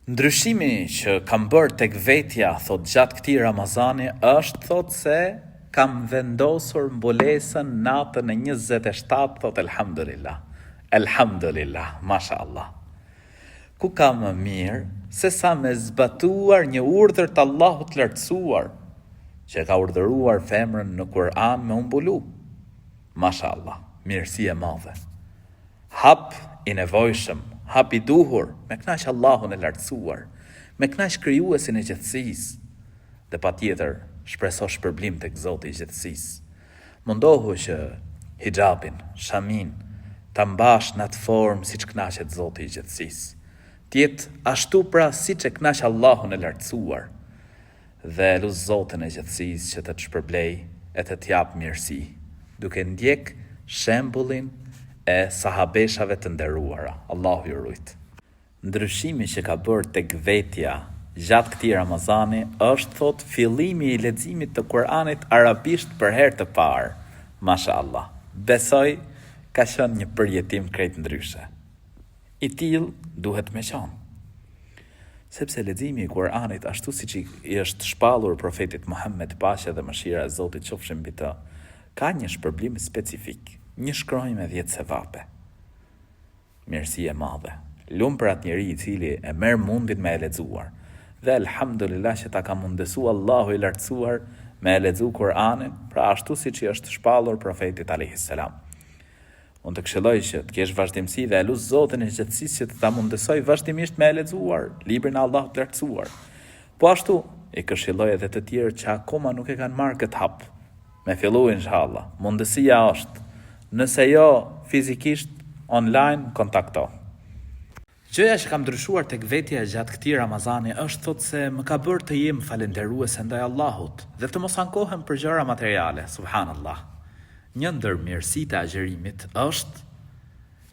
Ndryshimi që kam bërë tek vetja, thot gjatë këtij Ramazani, është thot se kam vendosur mbulesën natën e 27, thot elhamdulillah. Elhamdulillah, masha Allah. Ku ka më mirë se sa me zbatuar një urdhër të Allahut lartësuar, që ka urdhëruar femrën në Kur'an me umbulu. Masha Allah, mirësi e madhe. Hap i nevojshëm, hap i duhur, me knaq Allahun e lartësuar, me knaq krijuesin e gjithësisë, dhe patjetër shpreso shpërblim tek Zoti i gjithësisë. Mundohu që hijabin, shamin, ta mbash në atë formë siç kënaqet Zoti i gjithësisë. Tjetë ashtu pra siç e kënaq Allahun e lartësuar, dhe lut Zotin e gjithësisë që të shpërblej e të t'jap mirësi, duke ndjek shembullin e sahabeshave të nderuara. Allahu ju rujt. Ndryshimi që ka bërë tek vetja gjatë këtij Ramazani është thot fillimi i leximit të Kur'anit arabisht për herë të parë. Masha Allah. Besoj ka qenë një përjetim krejt ndryshe. I tillë duhet me qenë. Sepse leximi i Kur'anit ashtu siç i është shpallur profetit Muhammed, paqja dhe mëshira e Zotit qofshin mbi të, ka një shpërblim specifik. Një shkronjë me 10 sevape. Mirësi e madhe. Lumë për atë njeri i cili e merr mundin me e lexuar. Dhe elhamdulillah që ta ka mundesu Allahu i lartësuar me e lexu Kur'anin, pra ashtu siç i është shpallur profetit alayhis salam. Unë të këshilloj që të kesh vazhdimsi dhe e lut Zotin e gjithësisë që të ta mundesoj vazhdimisht me e lexuar librin e Allahut të lartësuar. Po ashtu i këshilloj edhe të tjerë që akoma nuk e kanë marrë këtë hap. Me fillu inshallah. Mundësia është. Nëse jo fizikisht, online, kontakto. Gjëja që kam ndryshuar tek vetja gjatë këtij Ramazani është thot se më ka bërë të jem falënderuese ndaj Allahut dhe të mos ankohem për gjëra materiale, subhanallah. Një ndër mirësitë e agjerimit është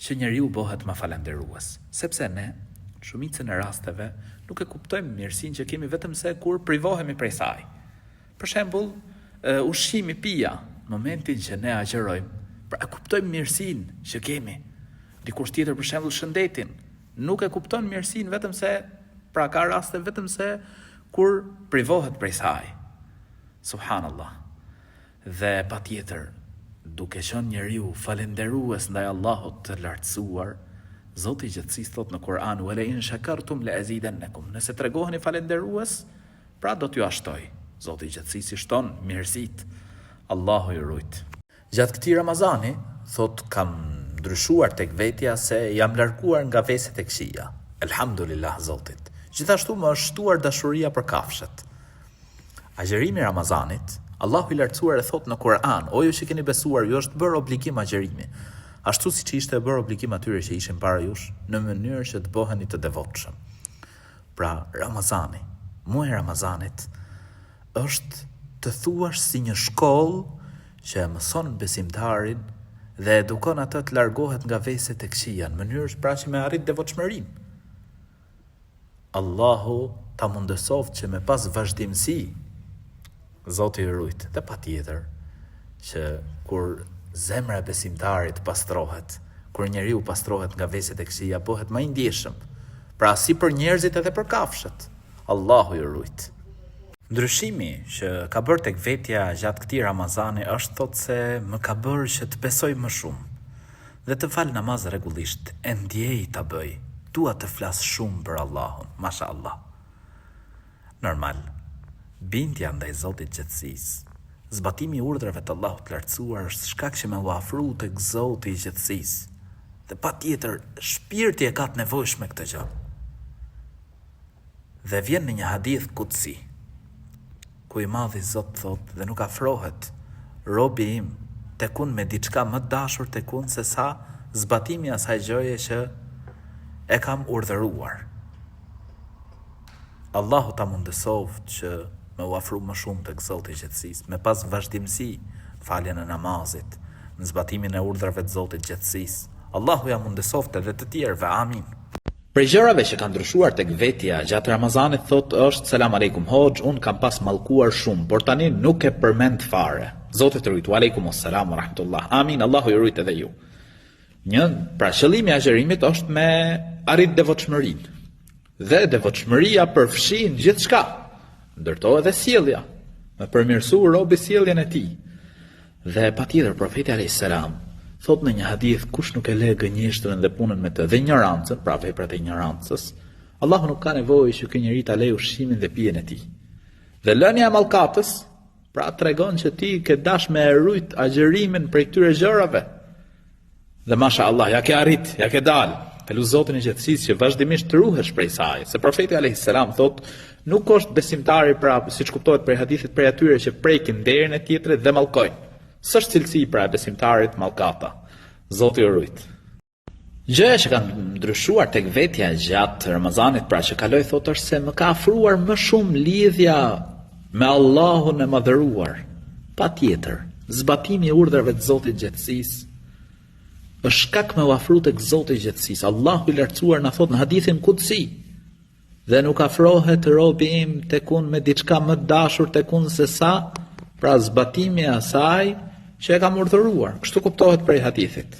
që njeriu bëhet më falënderues, sepse ne, shumicën e rasteve, nuk e kuptojmë mirësinë që kemi vetëm se kur privohemi prej saj. Për shembull, ushqimi, pija, momentin që ne agjerojmë, pra e kuptojmë mirësinë që kemi. Dikush tjetër për shembull shëndetin, nuk e kupton mirësinë vetëm se, pra ka raste vetëm se kur privohet prej saj. Subhanallah. Dhe patjetër, duke qenë njeriu falënderues ndaj Allahut të lartësuar, Zoti i gjithësisë thot në Kur'an: "Wa la in shakartum la azidannakum." Nëse tregoheni falënderues, pra do t'ju ashtoj. Zoti i gjithësisë i shton mirësitë. Allahu ju rujt. Gjatë këtij Ramazani, thot kam ndryshuar tek vetja se jam larguar nga veset e këqija. Elhamdulillah Zotit. Gjithashtu më është shtuar dashuria për kafshët. Agjerimi i Ramazanit, Allahu i lartësuar e thot në Kur'an: "O ju që keni besuar, ju është bërë obligim agjerimi, ashtu siç ishte bërë obligim atyre që ishin para jush, në mënyrë që të bëheni të devotshëm." Pra, Ramazani, muaji i Ramazanit është të thuash si një shkollë që e mëson besimtarin dhe edukon atë të largohet nga veset e këqija në mënyrë pra që me arrit devotshmërinë. Allahu ta mundësoft që me pas vazhdimsi, Zoti i rujt, dhe patjetër që kur zemra e besimtarit pastrohet, kur njeriu pastrohet nga veset e këqija, bëhet më i ndjeshëm, pra si për njerëzit edhe për kafshët. Allahu i rujt. Ndryshimi që ka bërë tek vetja gjatë këtij Ramazani është thot se më ka bërë që të besoj më shumë dhe të fal namaz rregullisht, e ndjej ta bëj, dua të flas shumë për Allahun, masha Allah. Normal, bindja ndaj Zotit gjithësisë, zbatimi i urdhrave të Allahut të lartësuar është shkak që më u afru tek Zoti i gjithësisë. Dhe patjetër shpirti e ka të nevojshme këtë gjë. Dhe vjen në një hadith kutsi, ku i madhi Zot thot dhe nuk afrohet robi im tek unë me diçka më dashur tek unë se sa zbatimi i asaj gjëje që e kam urdhëruar. Allahu ta mundësoft që me u afru më shumë tek Zoti i gjithësisë, me pas vazhdimsi në faljen e namazit, në zbatimin e urdhrave të Zotit gjithësisë. Allahu ja mundësoft edhe të tjerëve, amin. Prej gjërave që kanë ndryshuar tek vetja gjatë Ramazanit thot është: "Selam aleikum hoxh, un kam pas mallkuar shumë, por tani nuk e përmend fare." Zoti të rujt. Aleikum assalam wa rahmatullah. Amin, Allahu ju rujt edhe ju. Pra qëllimi i agjerimit është me arrit devotshmërinë. Dhe devotshmëria përfshin gjithçka, ndërtohet edhe sjellja, me përmirësu robi sjelljen e tij. Dhe patjetër profeti alayhis salam thot në një hadith, kush nuk e le gënjeshtrën dhe punën me të dhe ignorancën, pra veprat e ignorancës, Allahu nuk ka nevojë që ky njeri ta lejë ushqimin dhe pijen e tij. Dhe lënia e mallkatës, pra tregon që ti ke dash me rujt agjërimin prej këtyre gjërave. Dhe mashallah, ja ke arrit, ja ke dal. Elu Zotin e gjithësisë që vazhdimisht të ruhesh prej saj. Se profeti alayhis salam thot, nuk është besimtari, pra siç kuptohet prej hadithit, prej atyre që prekin derën e tjetrit dhe mallkojnë. S'është cilësi pra e besimtarit mallkata. Zoti u rujt. Gjëja që kanë ndryshuar tek vetja gjatë Ramazanit, pra që kaloi, thot është se më ka afruar më shumë lidhja me Allahun e madhëruar. Patjetër, zbatimi i urdhrave të Zotit gjatësisë është shkak me u afru tek Zoti i gjatësisë. Allahu i lartësuar na thot në hadithin kudsi, dhe nuk afrohet robi im tek unë me diçka më dashur tek unë se sa, pra zbatimi i asaj që e kam urdhëruar. Kështu kuptohet prej hadithit.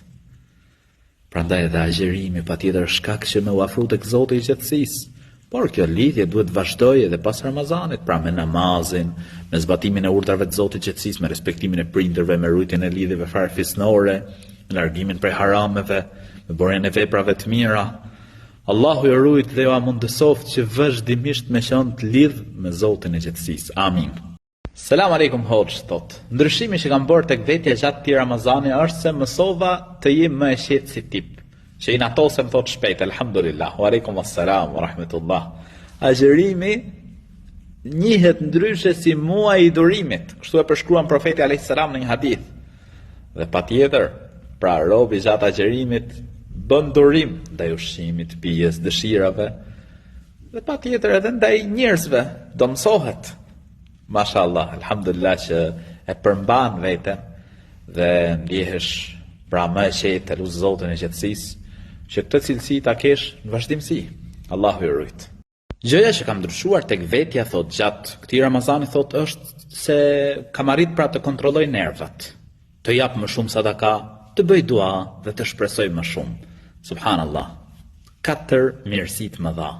Prandaj edhe agjërimi patjetër është shkak që me u afru tek Zoti i gjatësisë. Por kjo lidhje duhet vazhdojë edhe pas Ramazanit, pra me namazin, me zbatimin e urdhrave të Zotit të gjatësisë, me respektimin e prindërve, me rujtjen e lidhjeve farefisnore, me largimin prej harameve, me bërjen e veprave të mira. Allahu ju rujt dhe ju amundësoft që vazhdimisht me qenë të lidh me Zotin e gjatësisë. Amin. Selam aleikum hoxh, thot. Ndryshimi që kam bërë tek vetja gjatë këtij Ramazani është se mësova të jem më e qetë si tip. Që i natosem thot shpejt, alhamdulillah, wa alaikum assalam, wa rahmetullah. Agjërimi njihet ndryshe si muaji i durimit, kështu e përshkruan profeti alayhis salam në një hadith. Dhe patjetër, pra robi gjatë agjërimit bën durim ndaj ushqimit, pijes, dëshirave, dhe patjetër edhe ndaj njerëzve, do mësohet. Mashallah, alhamdulillah që e përmban veten dhe ndjehesh pra më e qetë, elu Zotin e gjatësisë, që këtë cilësi ta kesh në vazhdimsi. Allahu i rujt. Gjëja që kam ndryshuar tek vetja, thot, gjatë këtij Ramazani, thot, është se kam arrit pra të kontrolloj nervat, të jap më shumë sadaka, të bëj dua dhe të shpresoj më shumë. Subhanallah. 4 mirësi të mëdha.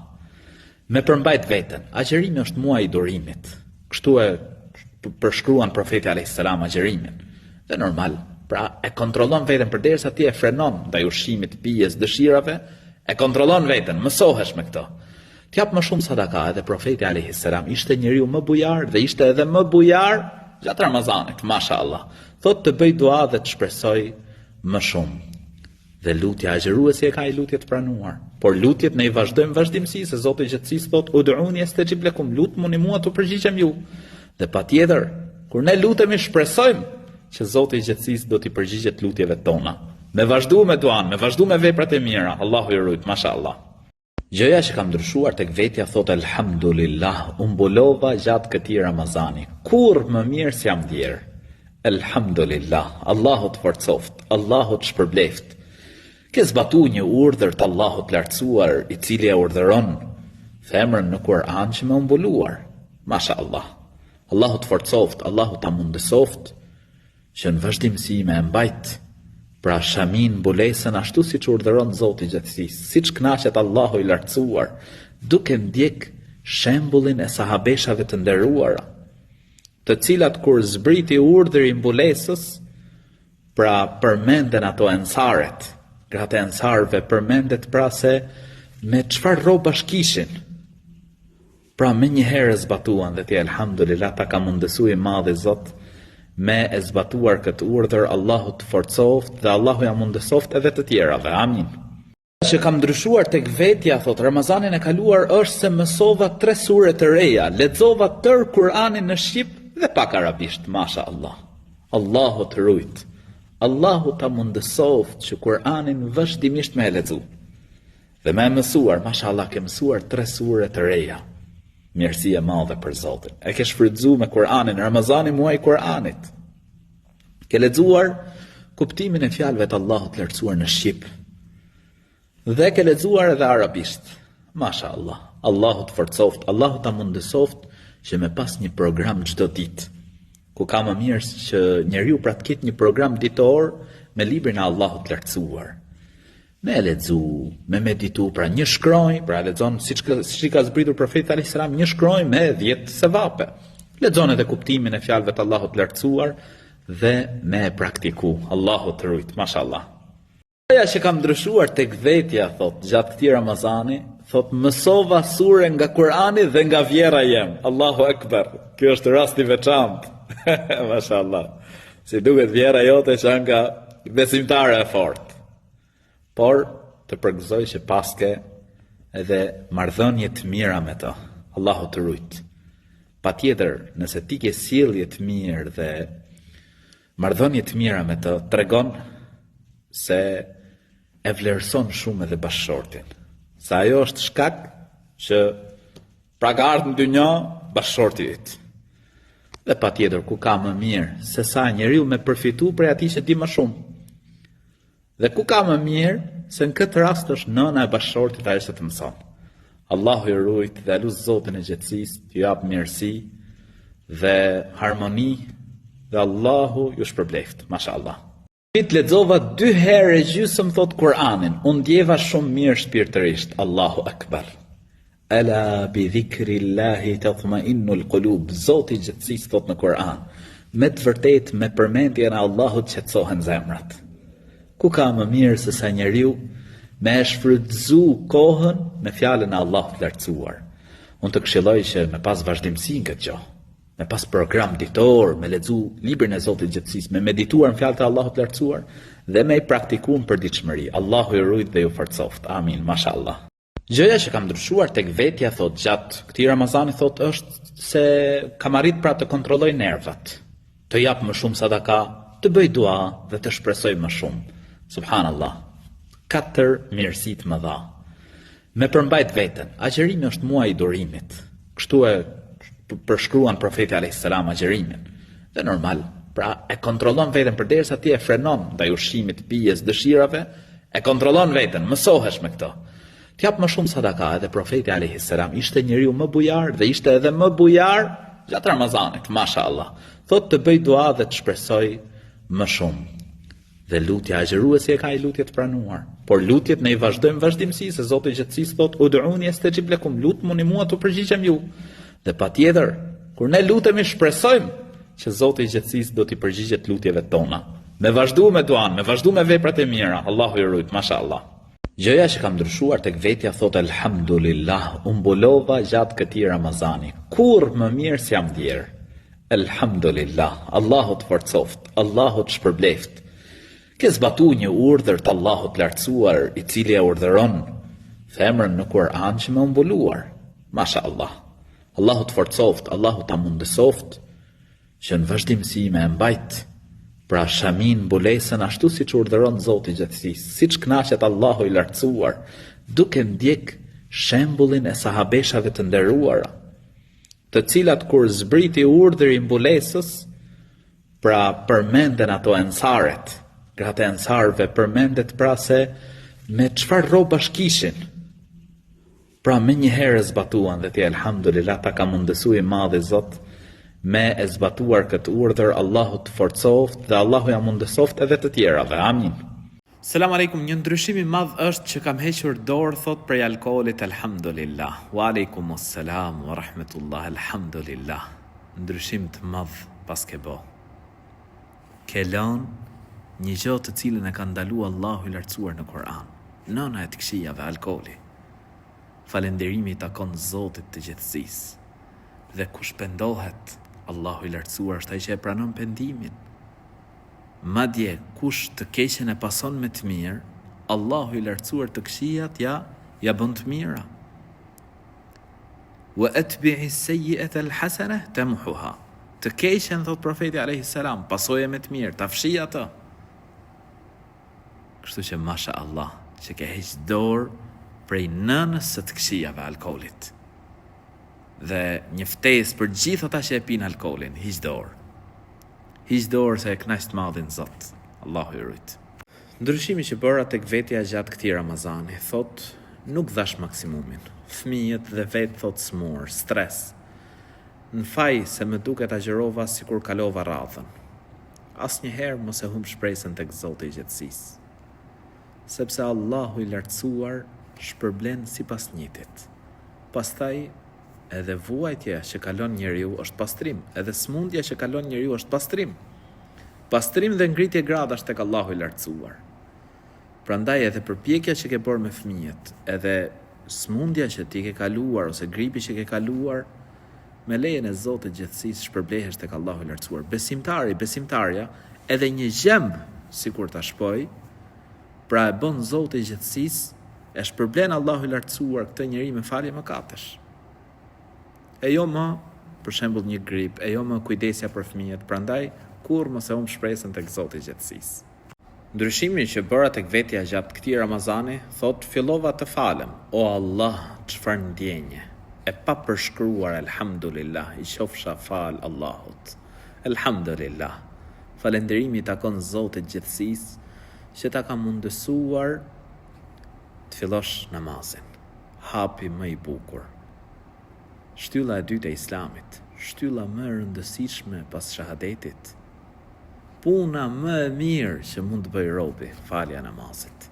Me përmbajt veten, agjërimi është muaji i durimit. Kështu e përshkruan profeti alayhis salam agjërimin. Dhe normal, pra e kontrollon veten përderisa ti e frenon ndaj ushqimit, pijes, dëshirave, e kontrollon veten, mësohesh me këtë. T'jap më shumë sadaka, edhe profeti alayhis salam ishte njeriu më bujar dhe ishte edhe më bujar gjatë Ramazanit, mashallah. Thot të bëj dua dhe të shpresoj më shumë. Dhe lutja agjëruesi e ka i lutje të pranuar. Por lutjet ne i vazhdojmë vazhdimsi, se Zoti i gjatësisë thot ud'uni astajib lakum, lutuni mua të përgjigjem ju. Dhe patjetër, kur ne lutemi shpresojmë që Zoti i gjatësisë do t'i përgjigjet lutjeve tona. Me vazhdu me duan, me vazhdu me veprat e mira. Allahu i rujt, mashallah. Gjëja që kam ndryshuar tek vetja, thot alhamdulillah, mbulova gjatë këtij Ramazani. Kur më mirë si jam djerë. Alhamdulillah, Allahu të forcoft, Allahu të shpërbleft. Ke zbatu një urdhër të Allahut të lartësuar, i cili e urdhëron femrën në Kur'an që më mbuluar. Mashallah. Allahu të forcoft, Allahu ta mundësoft që në vazhdimsi me e mbajt pra shamin mbulesën ashtu siç urdhëron Zoti i gjatësisë, siç kënaqet Allahu i lartësuar, duke ndjek shembullin e sahabeshave të nderuara, të cilat kur zbriti urdhri i mbulesës, pra përmenden ato ensaret, gratë e ensarve përmendet pra se me çfarë rrobash kishin. Pra me një herë zbatuan dhe ti alhamdulillah ta ka mundësu i madhi Zot me e zbatuar këtë urdhër. Allahu të forcoft dhe Allahu ja mundësoft edhe të tjerave. Amin. Që kam ndryshuar tek vetja, thot, Ramazanin e kaluar është se mësova 3 sure të reja, lexova tër Kur'anin në shqip dhe pak arabisht, masha Allah. Allahu të rujt. Allahu ta mundësoft që Kur'anin vazhdimisht me e lexu. Dhe me e mësuar, masha Allah, ke mësuar 3 sure të reja. Mirësi e madhe për Zotin. E ke shfrytzu me Kur'anin, Ramazani muaj Kur'anit. Ke lexuar kuptimin e fjalëve të Allahut të lartësuar në shqip. Dhe ke lexuar edhe arabisht. Masha Allah. Allahu të forcoft, Allahu ta mundësoft që me pas një program çdo ditë. Ku ka më mirë që njeriu pra të ketë një program ditor me librin e Allahut të lartësuar. me lexu, me meditu, pra një shkronjë, pra lexon siç i ka zbritur profeti alayhis salam, një shkronjë me 10 sevape. Lexon edhe kuptimin e fjalëve të Allahut lartësuar dhe me e praktiku. Allahu të rujt, mashallah. Aja që kam ndryshuar tek vetja, thot, gjatë këtij Ramazani, thot, mësova sure nga Kurani dhe nga vjera jem. Allahu Akbar. Kjo është rast i veçantë. Mashallah. Si duket vjera jote që nga besimtare e fort. Por të përgëzoj që paske edhe marrëdhënie të mira me të. Allahu të rujt. Patjetër, nëse ti ke sjellje të mirë dhe marrëdhënie të mira me të, tregon se e vlerëson shumë edhe bashkëshortin. Sa ajo është shkak që pra ka ardhur në dynjë bashkëshorti yt. Dhe patjetër ku ka më mirë se sa njeriu me përfitu prej atij që di më shumë. Dhe ku ka më mirë se në këtë rast është nëna e bashkëshortit ajo që të mëson. Allahu i rujt dhe lut Zotin e gjatësisë t'ju jap mirësi dhe harmoni dhe Allahu ju shpërbleft. Mashallah. Lexova 2 herë e gjysmë thot Kur'anin. Unë ndjeva shumë mirë shpirtërisht. Allahu Akbar. Ala bi dhikrillahi tatma'innul qulub. Zoti i gjatësisë thot në Kur'an. Me të vërtetë me përmendjen e Allahut qetësohen zemrat. Ku ka më mirë se sa njeriu me e shfrytëzu kohën me fjalën e Allahut lartësuar. Unë të këshilloj që me pas vazhdimsi në këtë gjë. Me pas program ditor, me lexu librin e Zotit gjatësisë, me medituar në fjalët e Allahut lartësuar dhe me i praktikuar në përditshmëri. Allahu i rujt dhe ju forcoft. Amin, mashallah. Gjëja që kam ndryshuar tek vetja thot gjatë këtij Ramazani thot është se kam arrit pra të kontrolloj nervat, të jap më shumë sadaka, të bëj dua dhe të shpresoj më shumë. Subhanallah. 4 mirësi të mëdha. Me përmbajt veten, agjërimi është muaji i durimit. Kështu e përshkruan profeti alayhis salam agjërimin. Dhe normal, pra e kontrollon veten përderisa ti e frenon ndaj ushqimit, pijes, dëshirave, e kontrollon veten, mësohesh me këtë. Të jap më shumë sadaka, edhe profeti alayhis salam ishte njeriu më bujar dhe ishte edhe më bujar gjatë Ramazanit, mashallah. Thot të bëj dua dhe të shpresoj më shumë. Dhe lutja agjëruesi e ka i lutje të pranuar. Por lutjet ne i vazhdojmë vazhdimsi, se Zoti i gjatësisë thot ud'uni astajib lakum, lutmuni mua të përgjigjem ju. Dhe patjetër, kur ne lutemi shpresojmë që Zoti i gjatësisë do t'i përgjigjet lutjeve tona. Me vazhdu me duan, me vazhdu me veprat e mira. Allahu i rujt, mashallah. Gjëja që kam ndryshuar tek vetja thot elhamdulillah, mbulova gjatë këtij Ramazani. Kurrë më mirë s'jam djerë. Elhamdulillah, Allahu të forcoft, Allahu të shpërbleft. Ke zbatu një urdhër të Allahut lartësuar, i cili e urdhëron femrën në Kur'an që më mbuluar. Mashallah. Allahu të forcoft, Allahu ta mundësoft që në vazhdimsi me e mbajt pra shamin mbulesën ashtu si që urdhëron Zoti i gjatësisë, si që knaqet Allahu i lartësuar, duke ndjek shembullin e sahabeshave të nderuara, të cilat kur zbriti urdhri i mbulesës, pra përmenden ato ensaret, gratë e ensarve përmendet pra se me çfarë rrobash kishin. Pra me një herë e zbatuan dhe ti elhamdulillah ta ka mundësu i madhi Zot me e zbatuar këtë urdhër. Allahu të forcoft dhe Allahu ja mundësoft edhe të tjerave. Amin. Selam aleikum, një ndryshim i madh është që kam hequr dorë thot prej alkoolit, elhamdulillah. Wa alaikumus salam wa rahmetullah, elhamdulillah. Ndryshim të madh pas ke bo. Ke lënë një gjë të cilën e ka ndaluar Allahu i lartësuar në Kur'an. Nëna e të këqijave, alkooli. Falënderimi i takon Zotit të gjithësisë. Dhe kush pendohet, Allahu i lartësuar është ai që e pranon pendimin. Madje kush të keqen e pason me të mirë, Allahu i lartësuar të këqijat ja bën të mira. Wa atbi'i as-sayyi'ata al-hasanah tamhuha. Të keqen, thot profeti alayhis salam, pasoje me të mirë, ta fshi atë. Kështu që masha Allah, që ke heq dorë prej nënës së të këqijave alkoolit. Dhe një ftesë për gjithë ata që e pinë alkoolin, hiq dorë. Hiq dorë se e kënaq të madhin Zot. Allahu i rujt. Ndryshimi që bëra tek vetja gjatë këtij Ramazani, thot, nuk dhash maksimumin. Fëmijët dhe vetë thot smur, stres. Në faj se më duket agjërova sikur kalova radhën. Asnjëherë mos e humb shpresën tek Zoti i gjatësisë. sepse Allahu i lartësuar shpërblen sipas njëjtit. Pastaj edhe vuajtja që kalon njeriu është pastrim, edhe smundja që kalon njeriu është pastrim. Pastrim dhe ngritje gradash tek Allahu i lartësuar. Prandaj edhe përpjekja që ke bërë me fëmijët, edhe smundja që ti ke kaluar ose gripi që ke kaluar, me lejen e Zotit gjithësisë shpërblehesh tek Allahu i lartësuar. Besimtarja, edhe një gjemb, sikur ta shpoj, pra e bën Zoti i gjithësisë, e shpërblen Allahu i lartësuar këtë njeri me falje mëkatesh. E jo më, për shembull një grip, e jo më kujdesja për fëmijët, prandaj kur mos e humb shpresën tek Zoti i gjithësisë. Ndryshimi që bëra tek vetja gjatë këtij Ramazani, thot fillova të falem, o Allah, çfarë ndjenje, e pa përshkruar, elhamdulillah, i qofsha fal Allahut. Elhamdulillah. Falënderimi i takon Zotit gjithësisë që ta ka mundësuar të fillosh namazin. Hapi më i bukur. Shtylla e dytë e Islamit, shtylla më e rëndësishme pas shahadetit. Puna më e mirë që mund të bëj robi, falja namazit.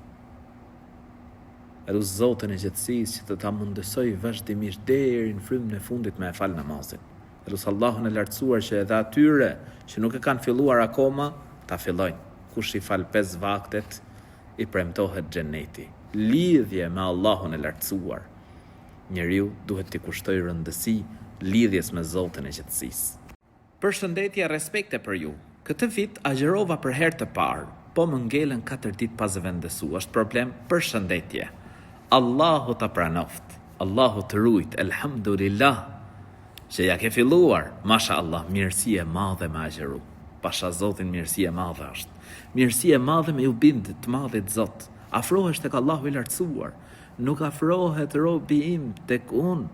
Elus Zotin e gjithësisë që të ta mundësoj vazhdimisht deri në frymën e fundit me e fal namazin. Elus Allahun e lartësuar që edhe atyre që nuk e kanë filluar akoma, ta fillojnë. Kush i fal 5 vaktet, i premtohet xheneti. Lidhje me Allahun e lartësuar. Njeriu duhet t'i kushtoj rëndësi lidhjes me Zotin e gjithësisë. Përshëndetje, respekte për ju. Këtë vit agjerova për herë të parë, po më ngelen 4 ditë pas e vendesu. Është problem? Përshëndetje. Allahu ta pranoft. Allahu të rujt. Elhamdulillah. Që ja ke filluar. Masha Allah, mirësi e madhe me agjeru. Pasha Zotin mirësi e madhe është. Mirësi e madhe me ju bind të madhit Zot. Afrohesh tek Allahu i lartësuar. Nuk afrohet robi im tek unë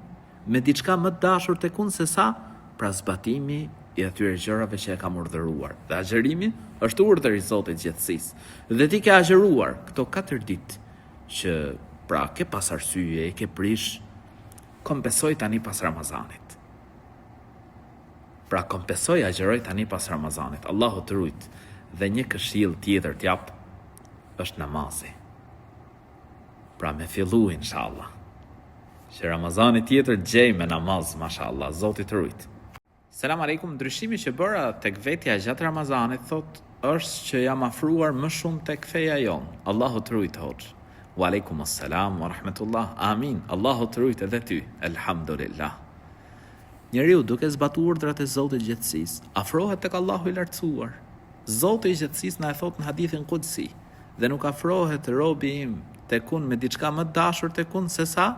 me diçka më dashur tek unë se sa pra zbatimi i atyre gjërave që e kam urdhëruar. Dhe agjerimi është urdhër i Zotit gjithësisë. Dhe ti ke agjeruar këto 4 ditë që pra ke pas arsye, ke prish, kompensoj tani pas Ramazanit. Pra kompensoj, agjeroj tani pas Ramazanit. Allahu të rujt. Dhe një këshill tjetër t'jap është namazi. Pra me fillu inshallah. Që Ramazani tjetër gjej me namaz, mashallah, Zoti të rujt. Selam aleikum, ndryshimi që bëra tek vetja gjatë Ramazanit thot është që jam afruar më shumë tek feja jon. Allahu të rujt hoxh. Wa aleikum assalam wa rahmetullah. Amin. Allahu të rujt edhe ty. Elhamdulillah. Njeriu duke zbatuar urdhrat e Zotit gjithësisë, afrohet tek Allahu i lartësuar. Zoti i gjithësisë na e thot në hadithin kudsi, dhe nuk afrohet robi im tek unë me diçka më dashur tek unë se sa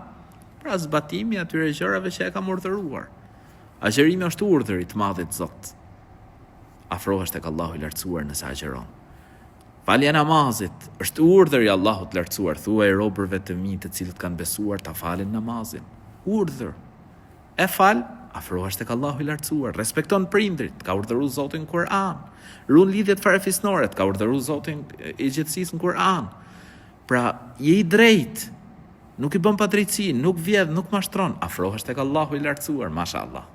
pra zbatimi atyre gjërave që e kam urdhëruar. Agjerimi është urdhër i të madhit Zot. Afrohesh tek Allahu i lartësuar nëse agjeron. Falja namazit është urdhër i Allahut të lartësuar. Thuaj robërve të mi të cilët kanë besuar ta falin namazin. Urdhër. E fal, afrohesh tek Allahu i lartësuar. Respekton prindrit, ka urdhëruar Zoti në Kur'an. Ruan lidhjet farefisnore, ka urdhëruar Zoti i gjithësisë në Kur'an. Pra, je i drejt. Nuk i bën padrejtësi, nuk vjedh, nuk mashtron. Afrohesh tek Allahu i lartësuar, mashallah.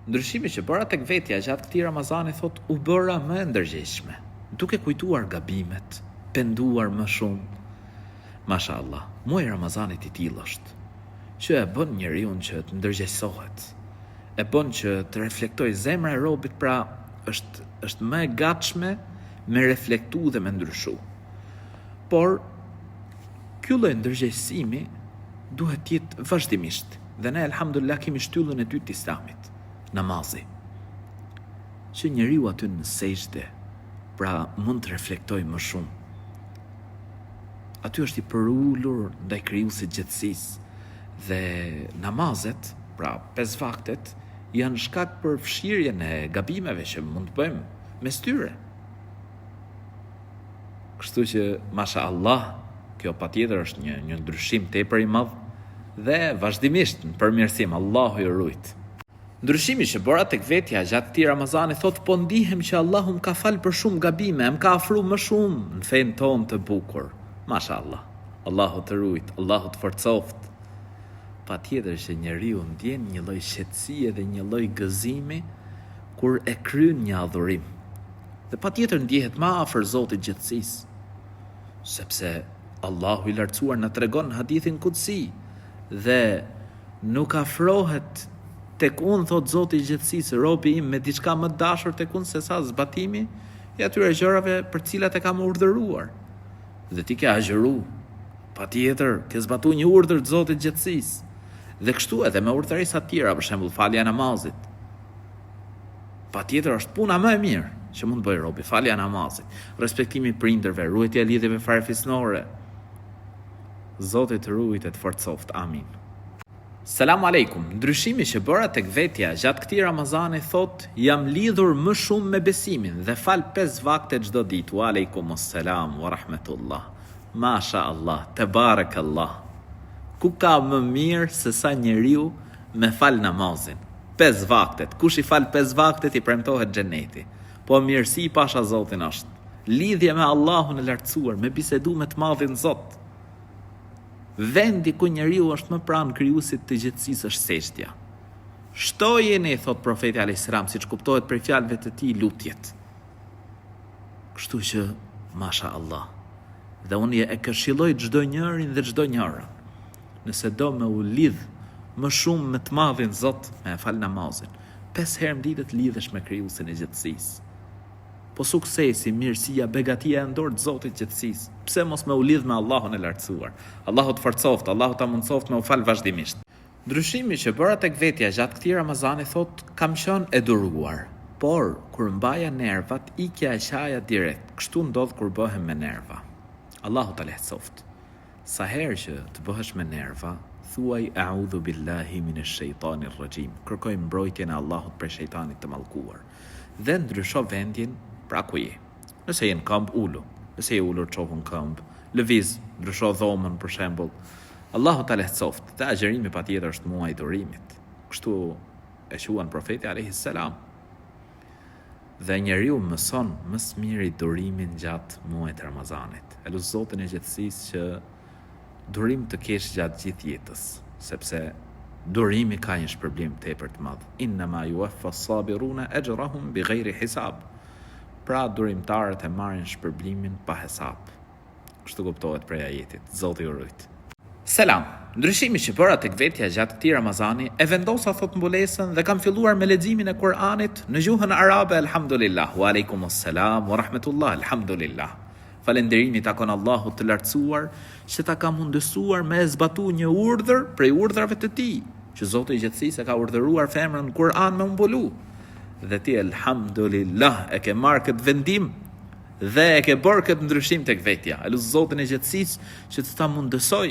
Ndryshimi që bëra tek vetja gjatë këtij Ramazani thot u bëra më e ndërgjegjshme, duke kujtuar gabimet, penduar më shumë. Mashallah, muaji i Ramazanit i tillë është, që e bën njeriu që të ndërgjegjësohet. E bën që të reflektoj zemra e robit, pra është më e gatshme me reflektu dhe me ndryshu. Por ky lloj ndërgjegjësimi duhet të jetë vazhdimisht. Dhe ne elhamdulillah kemi shtyllën e dytë të Islamit. Namazi. Që njeriu aty në sejdë, pra mund të reflektoj më shumë. Aty është i përulur ndaj krijuesit gjithësisë. Dhe namazet, pra 5 vaktet, janë shkak për fshirjen e gabimeve që mund të bëjmë mes tyre. Kështu që mashallah, kjo patjetër është një ndryshim tepër i madh dhe vazhdimisht në përmirësim, Allahu i rujt. Ndryshimi që bëra tek vetja gjatë këtij Ramazani thot po ndihem që Allahu më ka fal për shumë gabime, më ka afruar më shumë në fen tonë të bukur. Mashallah. Allahu të rujt, Allahu të forcoft. Patjetër që njeriu ndjen një lloj shqetësie dhe një lloj gëzimi kur e kryen një adhurim. Dhe patjetër ndjehet më afër Zotit gjithësisë. sepse Allahu i lartësuar na tregon hadithin kutsi dhe nuk afrohet tek unë, thot Zoti i gjithësisë, robi im me diçka më dashur tek unë se sa zbatimi i atyre gjërave për cilat e kam urdhëruar. Dhe ti ke agjëru, patjetër ke zbatu një urdhër të Zotit të gjithësisë. Dhe kështu edhe me urdhëresa të tjera, për shembull falja e namazit. Patjetër është puna më e mirë që mund të bëjë robi, falja e namazit, respektimi prindërve, ruajtja e lidhjeve farefisnore. Zoti të ruajë të forcoft. Amin. Selam aleikum. Ndryshimi që bëra tek vetja gjatë këtij Ramazani thot, jam lidhur më shumë me besimin dhe fal 5 vakte çdo ditë. Wa alaikumus salam wa rahmatullah. Masha Allah, tabarakallah. Ku ka më mirë se sa njeriu me fal namazin? 5 vaktet. Kush i fal 5 vaktet i premtohet xheneti. Po mirësi pasha Zotin është lidhje me Allahun e lartësuar, me bisedu me të madhin Zot. Vendi ku njeriu është më pranë krijuesit të gjithësisë është sejdja. Shtojeni, thot profeti alayhis salam, siç kuptohet prej fjalëve të tij, lutjet. Kështu që masha Allah. Dhe unë e këshilloj çdo njërin dhe çdo njërën, nëse do me u lidh më shumë me të madhin Zot, me fal namazin, 5 herë në ditë të lidhesh me krijuesin e gjithësisë. Po suksesi, mirësia, begatia e dorë të Zotit të gjithësisë. Pse mos me u lidh me Allahun e lartësuar? Allahu të forcoft, Allahu ta mundsoft me u fal vazhdimisht. Ndryshimi që bëra tek vetja gjatë këtij Ramazani thot, kam qenë e duruar, por kur mbaja nervat, ikja e qaja direkt. Kështu ndodh kur bëhem me nerva. Allahu ta lehtësoft. Sa herë që të bëhesh me nerva, thuaj a'udhu billahi minash shaitanir rajim. Kërkoj mbrojtjen e Allahut prej shejtanit të mallkuar. Dhe ndrysho vendin pra ku je. Nëse je në këmbë, ulu. Nëse je ulur, çohu në këmbë. Lëviz, ndrysho dhomën për shembull. Allahu ta lehtësoft. Dhe agjerimi patjetër është muaji i durimit. Kështu e quan profeti alayhis salam. Dhe njeriu mëson më së miri durimin gjatë muajit të Ramazanit. E lut Zotin e gjithësisë që durim të kesh gjatë gjithë jetës, sepse durimi ka një shpërblim tepër të madh. Inna ma yuwaffa as-sabiruna ajrahum bighayri hisab. Pra durimtarët e marrin shpërblimin pa hesab. Kështu kuptohet prej ajetit. Zoti ju rujt. Selam. Ndryshimi që bëra tek vetja gjatë këtij Ramazani e vendosa thot mbulesën dhe kam filluar me leximin e Kur'anit në gjuhën arabe. Alhamdulillah. Wa alaikumus salam wa rahmatullah. Alhamdulillah. Falënderimi takon Allahut të lartësuar që ta ka mundësuar me zbatu një urdhër prej urdhrave të tij, që Zoti i gjithësisë ka urdhëruar femrën në Kur'an me mbulu. Dhe ti alhamdulillah e ke marrë këtë vendim dhe e ke bërë këtë ndryshim tek vetja. E lut Zotin e gjithësisë që të ta mundësoj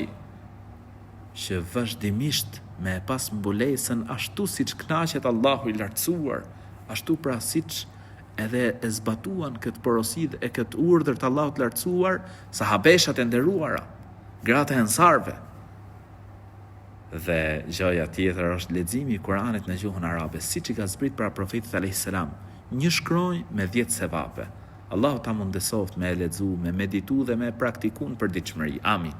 që vazhdimisht me pas mbulesën ashtu siç kënaqet Allahu i lartësuar, ashtu pra siç edhe e zbatuan këtë porosi e këtë urdhër të Allahut të lartësuar sahabeshat e nderuara, gratë e ensarve. Dhe gjëja tjetër është leximi i Kuranit në gjuhën arabe, siç i ka zbrit pra profetit alayhis salam, një shkronjë me 10 sevape. Allahu ta mundësoft me e lexu, me meditu dhe me praktiku në përditshmëri. Amin.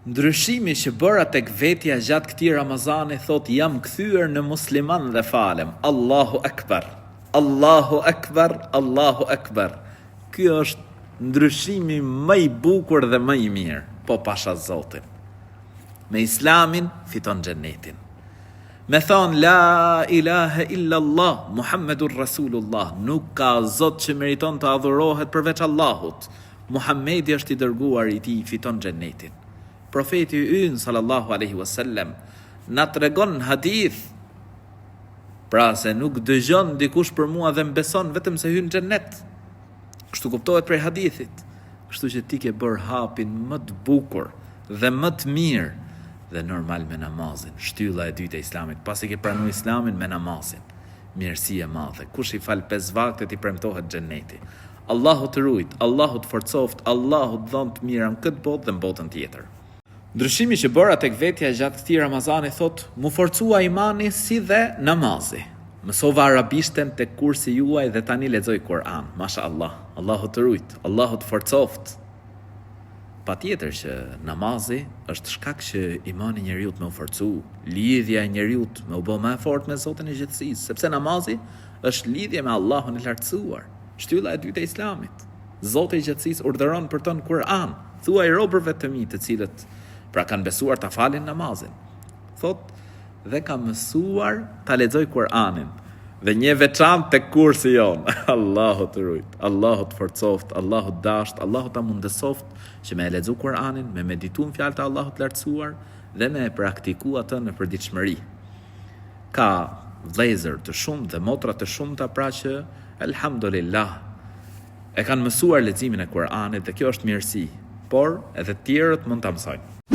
Ndryshimi që bëra tek vetja gjatë këtij Ramazani thot, jam kthyer në musliman dhe falem. Allahu akbar. Allahu akbar, Allahu akbar. Ky është ndryshimi më i bukur dhe më i mirë, po pasha Zotin. Me islamin fiton xhennetin. Me thonë la ilaha illa Allah, Muhammedur Rasulullah, nuk ka Zot që meriton të adhurohet përveç Allahut. Muhammedi është i dërguar i tij, fiton xhennetin. Profeti ynë sallallahu alaihi wasallam na tregon në hadith, pra se nuk dëgjon dikush për mua dhe mbeson vetëm se hyn në xhennet. Kështu kuptohet prej hadithit. Kështu që ti ke bërë hapin më të bukur dhe më të mirë, dhe normal me namazin, shtylla e dytë e islamit, pasi ke pranu islamin me namazin. Mirësi e madhe. Kush i fal 5 vaktet i premtohet xheneti. Allahu të rujt, Allahu të forcoft, Allahu të dhon të mira në këtë botë dhe në botën tjetër. Ndryshimi që bëra tek vetja gjatë këtij Ramazani thot, mu forcua imani si dhe namazi. Mësova arabishten tek kursi juaj dhe tani lexoj Kur'an. Masha Allah. Allahu të rujt, Allahu të forcoft. Patjetër që namazi është shkak që imani i njeriu më u forcu, lidhja e njeriu më u bë më e fortë me Zotin e gjithësisë, sepse namazi është lidhje me Allahun e lartësuar, shtylla e dytë e islamit. Zoti i gjatësisë urdhëron për të në Kur'an. Thuaj robërve të mi të cilët pra kanë besuar ta falin namazin. Thot, dhe ka mësuar ta lexoj Kur'anin. Dhe një veçantë tek kursi jon. Allahu të rujt, Allahu të forcoft, Allahu të dasht, Allahu ta mundësoft që me e lexu Kur'anin, me meditu në fjalët e Allahut të lartësuar dhe me e praktiku atë në përditshmëri. Ka vëllezër të shumë dhe motra të shumta pra që elhamdulillah e kanë mësuar leximin e Kur'anit dhe kjo është mirësi, por edhe të tjerët mund ta mësojnë.